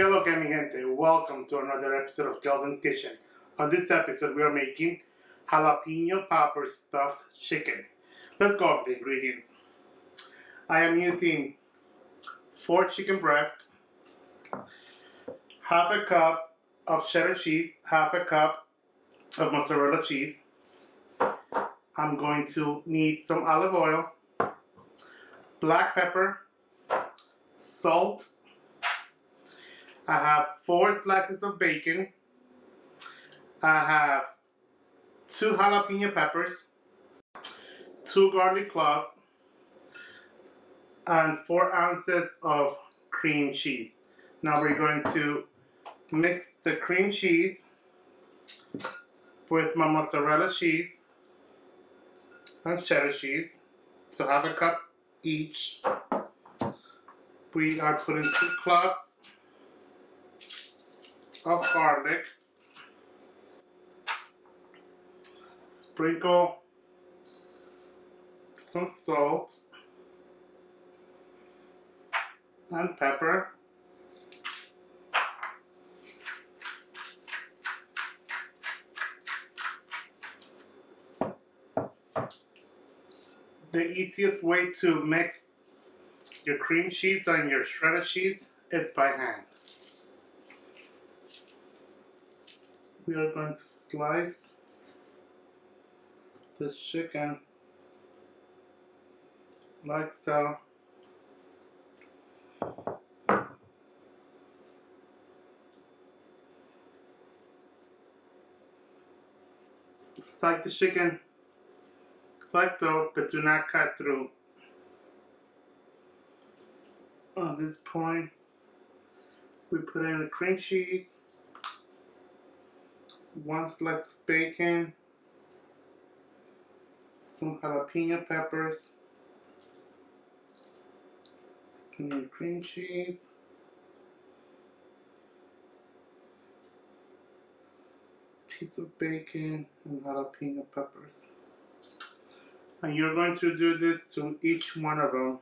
Hello, que mi gente. Welcome to another episode of Kelvin's Kitchen. On this episode, we are making jalapeno popper stuffed chicken. Let's go over the ingredients. I am using 4 chicken breasts, half a cup of cheddar cheese, half a cup of mozzarella cheese. I'm going to need some olive oil, black pepper, salt. I have 4 slices of bacon. I have 2 jalapeno peppers, 2 garlic cloves, and 4 ounces of cream cheese. Now we're going to mix the cream cheese with my mozzarella cheese and cheddar cheese. So half a cup each. We are putting 2 cloves of garlic. Sprinkle some salt and pepper. The easiest way to mix your cream cheese and your shredded cheese is by hand. We are going to slice the chicken like so. Slice the chicken like so, but do not cut through. At this point, we put in the cream cheese, 1 slice of bacon, some jalapeno peppers, and then cream cheese, piece of bacon, and jalapeno peppers. And you're going to do this to each one of them.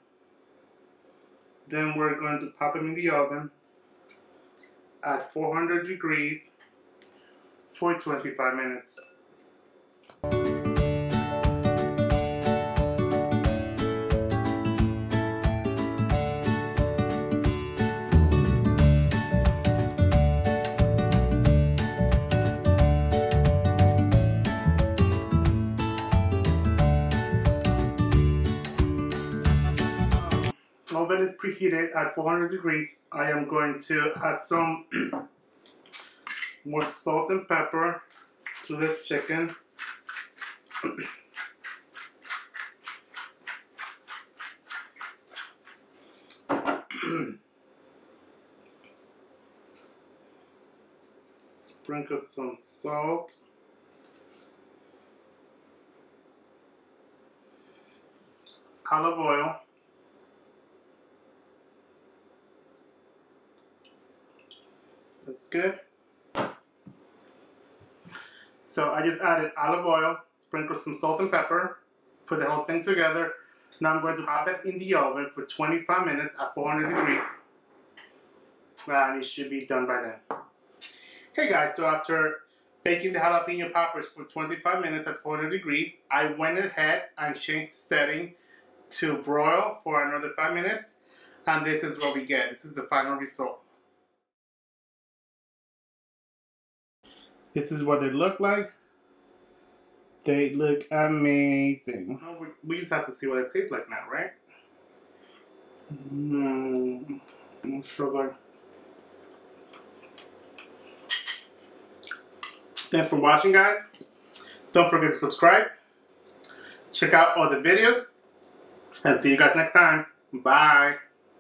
Then we're going to pop them in the oven at 400 degrees for 25 minutes. Oven is preheated at 400 degrees. I am going to add some more salt and pepper to the chicken. Sprinkle some salt. Olive oil. That's good. So I just added olive oil, sprinkle some salt and pepper, put the whole thing together. Now I'm going to pop it in the oven for 25 minutes at 400 degrees. And it should be done by then. Hey guys, so after baking the jalapeno poppers for 25 minutes at 400 degrees, I went ahead and changed the setting to broil for another 5 minutes. And this is what we get. This is the final result. This is what they look like. They look amazing. We just have to see what it tastes like now, right? Sugar. Thanks for watching, guys. Don't forget to subscribe. Check out all the videos. And see you guys next time. Bye.